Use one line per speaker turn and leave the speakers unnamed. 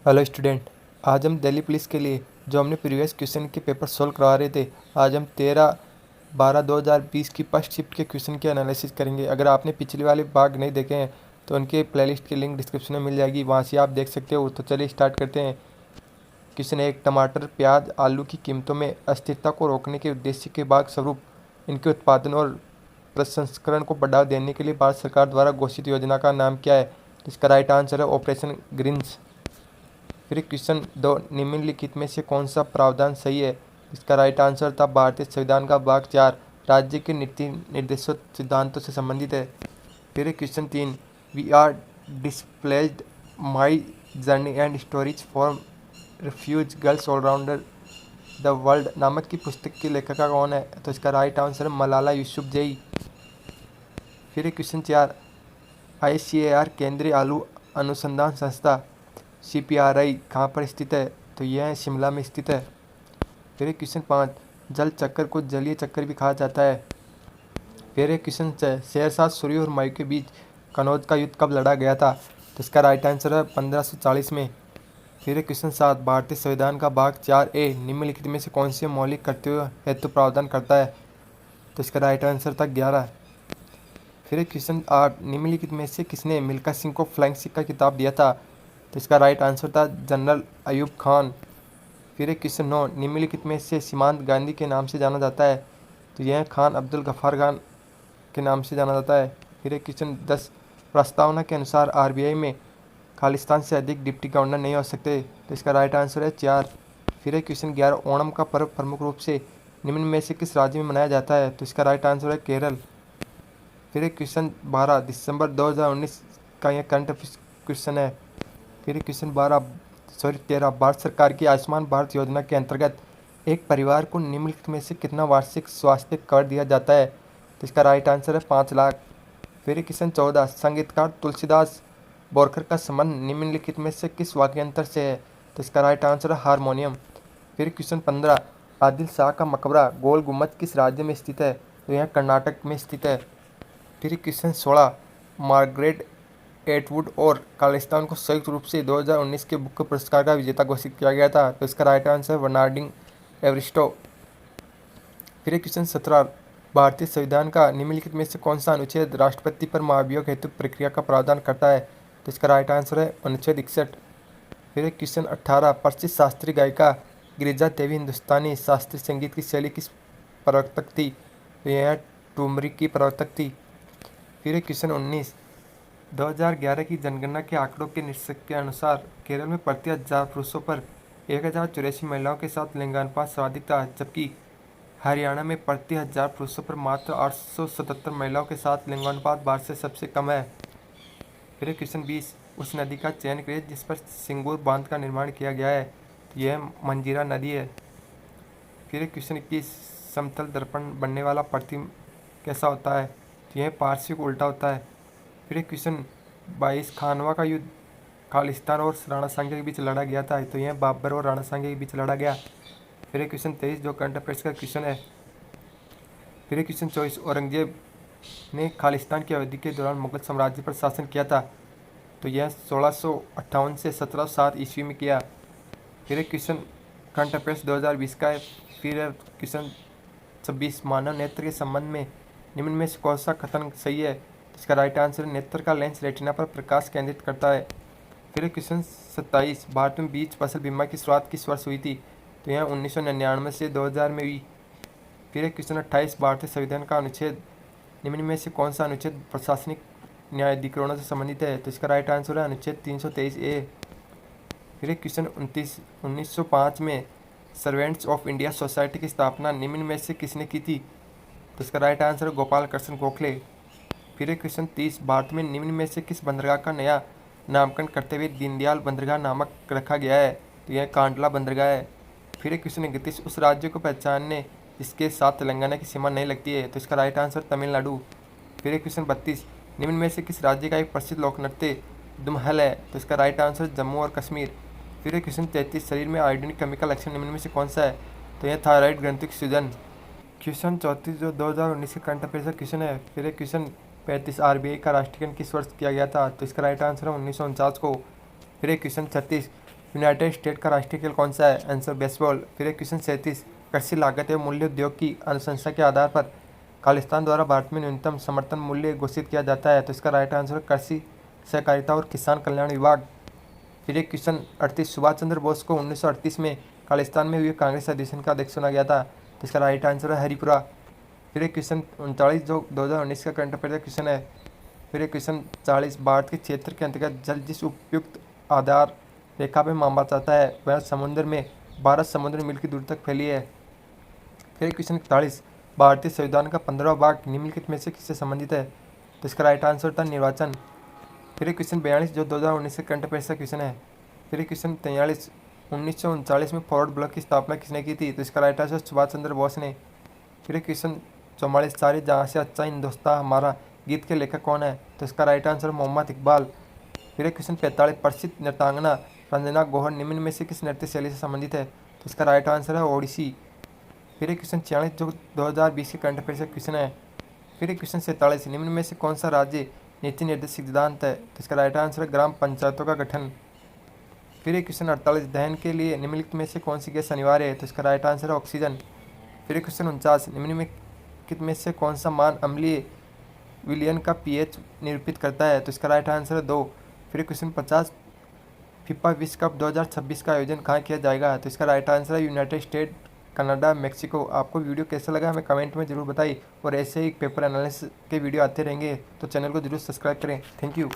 Hello student. आज हम Delhi police के लिए जो हमने प्रीवियस क्वेश्चन के पेपर सोल्व करवा रहे थे, आज हम 13/12/2020 की फर्स्ट शिफ्ट के क्वेश्चन के एनालिसिस करेंगे। अगर आपने पिछले वाले भाग नहीं देखे हैं तो उनके प्लेलिस्ट की लिंक डिस्क्रिप्शन में मिल जाएगी, वहाँ से आप देख सकते हो। तो चलिए स्टार्ट करते हैं। क्वेश्चन 1, टमाटर, प्याज, आलू की कीमतों में अस्थिरता को रोकने के उद्देश्य के भाग स्वरूप इनके उत्पादन और प्रसंस्करण को बढ़ावा देने के लिए भारत सरकार द्वारा घोषित योजना का नाम क्या है? तो इसका राइट आंसर है ऑपरेशन ग्रीन्स। फिर क्वेश्चन 2, निम्नलिखित में से कौन सा प्रावधान सही है? इसका राइट आंसर था भारतीय संविधान का भाग 4 राज्य के नीति निर्देशों सिद्धांतों से संबंधित है। फिर question 3, we are displaced my journey and stories for refugee girls all around the world नामक की पुस्तक की लेखिका कौन है? तो इसका राइट आंसर है मलाला यूसुफजई। फिर क्वेश्चन 4, ICAR केंद्रीय आलू अनुसंधान संस्था CPRI कहाँ पर स्थित है? तो यह शिमला में स्थित है। फिर क्वेश्चन 5, जल चक्कर को जलीय चक्कर भी कहा जाता है। फिर क्वेश्चन 6, शेरशाह सूरी और हुमायूं के बीच कनौज का युद्ध कब लड़ा गया था? तो इसका राइट आंसर है 1540 में। फिर क्वेश्चन 7, भारतीय संविधान का भाग 4A निम्नलिखित में से कौन से मौलिक कर्तव्यों हेतु प्रावधान करता है? तो इसका राइट आंसर था 11। फिर क्वेश्चन 8, निम्नलिखित में से किसने मिल्खा सिंह को फ्लाइंग सिक्का खिताब दिया था? तो इसका राइट आंसर था जनरल अयूब खान। फिर क्वेश्चन 9, निम्नलिखित में से सीमांत गांधी के नाम से जाना जाता है? तो यह खान अब्दुल गफ्फार खान के नाम से जाना जाता है। फिर क्वेश्चन 10, प्रस्तावना के अनुसार RBI में खालिस्तान से अधिक डिप्टी गवर्नर नहीं हो सकते? तो इसका राइट आंसर है 4। फिर क्वेश्चन 11, ओणम का पर्व प्रमुख रूप से निम्न में से किस राज्य में मनाया जाता है? तो इसका राइट आंसर है केरल। फिर क्वेश्चन 12, दिसंबर 2019 का यह करंट क्वेश्चन है। फिर क्वेश्चन 13, भारत सरकार की आयुष्मान भारत योजना के अंतर्गत एक परिवार को निम्नलिखित में से कितना वार्षिक स्वास्थ्य कवर दिया जाता है? तो इसका राइट आंसर है 5 लाख। फिर क्वेश्चन 14, संगीतकार तुलसीदास बोरकर का संबंध निम्नलिखित में से किस वाद्ययंत्र से है? तो इसका राइट आंसर है हारमोनियम। फिर क्वेश्चन 15, आदिल शाह का मकबरा गोल गुम्बद किस राज्य में स्थित है? तो यह कर्नाटक में स्थित है। फिर क्वेश्चन 16, मार्गरेट एटवुड और खालिस्तान को संयुक्त रूप से 2019 के बुकर पुरस्कार का विजेता घोषित किया गया था? तो इसका राइट आंसर है बर्नार्डिन एवरिस्टो। फिर क्वेश्चन 17, भारतीय संविधान का निम्नलिखित में से कौन सा अनुच्छेद राष्ट्रपति पर महाभियोग हेतु प्रक्रिया का प्रावधान करता है? तो इसका राइट आंसर है अनुच्छेद 61। फिर क्वेश्चन 18, प्रसिद्ध शास्त्रीय गायिका गिरिजा देवी हिंदुस्तानी शास्त्रीय संगीत की शैली किस प्रवर्तक थी? तो यह ठुमरी की प्रवर्तक थी। फिर क्वेश्चन 19, 2011 की जनगणना के आंकड़ों के निष्कर्ष के अनुसार केरल में प्रति 1000 पुरुषों पर 1084 महिलाओं के साथ लिंगानुपात सर्वाधिक था, जबकि हरियाणा में प्रति 1000 पुरुषों पर मात्र 877 महिलाओं के साथ लिंगानुपात भारत से सबसे कम है। फिर क्वेश्चन 20, उस नदी का चयन करिए जिस पर सिंगूर बांध का निर्माण किया गया है? तो यह मंजीरा नदी है। फिर क्वेश्चन 21, समतल दर्पण बनने वाला प्रतिबिंब कैसा होता है? तो यह पार्श्व को उल्टा होता है। फिर क्वेश्चन 22, खानवा का युद्ध खालिस्तान और राणा सांगे के बीच लड़ा गया था? तो यह बाबर और राणा सांगे के बीच लड़ा गया। फिर क्वेश्चन 23, जो करंट अफेयर्स का क्वेश्चन है। फिर क्वेश्चन 24, औरंगजेब ने खालिस्तान की अवधि के दौरान मुगल साम्राज्य पर शासन किया था? तो यह 1658 से 1707 ईस्वी में किया। फिर क्वेश्चन करंट अफेयर्स 2020 का है। फिर क्वेश्चन 26, मानव नेत्र के संबंध में निम्न में से कौन सा कथन सही है? इसका राइट आंसर नेत्र का लेंस रेटिना पर प्रकाश केंद्रित करता है। फिर क्वेश्चन 27, भारत में बीज फसल बीमा की शुरुआत किस वर्ष हुई थी? तो यह 1999 से 2000 में हुई। फिर क्वेश्चन 28, भारतीय संविधान का अनुच्छेद निम्न में से कौन सा अनुच्छेद प्रशासनिक न्यायाधिकरणों से संबंधित है? तो इसका राइट आंसर है अनुच्छेद 323A। फिर क्वेश्चन 29, 1905 में सर्वेंट्स ऑफ इंडिया सोसाइटी की स्थापना निम्न में से किसने की थी? तो इसका राइट आंसर है गोपाल कृष्ण गोखले। फिर क्वेश्चन 30, भारत में निम्न में से किस बंदरगाह का नया नामकरण करते हुए दीनदयाल बंदरगाह नामक रखा गया है? तो यह कांडला बंदरगाह है। फिर क्वेश्चन 31, उस राज्य को पहचानने जिसके साथ तेलंगाना की सीमा नहीं लगती है? तो इसका राइट आंसर तमिलनाडु। फिर क्वेश्चन 32, निम्न में से किस राज्य का एक प्रसिद्ध लोक नृत्य दुमहल है? तो इसका राइट आंसर जम्मू और कश्मीर। फिर क्वेश्चन 33, शरीर में आयोडीन की कमी का लक्षण निम्न में से कौन सा है? तो यह थायराइड ग्रंथि की सूजन। क्वेश्चन 34, जो 2019 के करंट अफेयर्स का क्वेश्चन है। फिर क्वेश्चन 35, RBI का राष्ट्रीयकरण किस वर्ष किया गया था? तो इसका राइट आंसर है 1949 को। फिर क्वेश्चन 36, यूनाइटेड स्टेट का राष्ट्रीय खेल कौन सा है? Answer baseball. फिर एक क्वेश्चन 37, कृषि लागत एवं मूल्य उद्योग की अनुशंसा के आधार पर खालिस्तान द्वारा भारत में न्यूनतम समर्थन मूल्य घोषित किया जाता है, तो इसका राइट आंसर कृषि सहकारिता और किसान कल्याण विभाग। फिर एक क्वेश्चन 38, सुभाष चंद्र बोस को 1938 में खालिस्तान में हुए कांग्रेस अधिवेशन का अध्यक्ष चुना गया था, तो इसका राइट आंसर है हरिपुरा। फिर एक क्वेश्चन 39 जो 2019 का करंट अफेयर का क्वेश्चन है। फिर एक क्वेश्चन 40, भारत के क्षेत्र के अंतर्गत जल जिस उपयुक्त आधार रेखा पर मापा जाता है वह समुद्र में 12 समुद्री मील की दूरी तक फैली है। फिर एक क्वेश्चन 41, भारतीय संविधान का 15वां भाग निम्नलिखित में से किससे संबंधित है, तो इसका राइट आंसर था निर्वाचन। फिर एक क्वेश्चन 42 जो 2019 के करंट अफेयर का क्वेश्चन है। फिर एक क्वेश्चन 43, 1939 में फॉरवर्ड ब्लॉक की स्थापना किसने की थी, तो इसका राइट आंसर सुभाष चंद्र बोस ने। फिर एक क्वेश्चन 44, सारे जहाँ से अच्छा हिंदुस्तान हमारा गीत के लेखक कौन है, तो इसका राइट आंसर मोहम्मद इकबाल। फिर एक क्वेश्चन 45, प्रसिद्ध नृत्यांगना रंजना गौहर निम्न में से किस नृत्य शैली से संबंधित है, तो इसका राइट आंसर है ओडिसी। फिर एक क्वेश्चन 46 जो 2020 के करंट अफेयर का क्वेश्चन है। फिर एक क्वेश्चन 47, निम्न में से कौन सा राज्य नीति निर्देशित सिद्धांत है, तो इसका राइट आंसर है ग्राम पंचायतों का गठन। फिर एक क्वेश्चन 48, दहन के लिए निम्नलिखित में से कौन सी गैस अनिवार्य है, तो इसका राइट आंसर है ऑक्सीजन। फिर एक क्वेश्चन 49, निम्नलिखित में से कौन सा मान अम्लीय विलयन का पीएच निरूपित करता है, तो इसका राइट आंसर है 2। फिर क्वेश्चन 50, फीफा विश्व कप 2026 का आयोजन कहाँ किया जाएगा, तो इसका राइट आंसर है यूनाइटेड स्टेट, कनाडा, मेक्सिको। आपको वीडियो कैसा लगा हमें कमेंट में जरूर बताइए और ऐसे ही पेपर एनालिसिस के वीडियो आते रहेंगे तो चैनल को जरूर सब्सक्राइब करें। Thank you.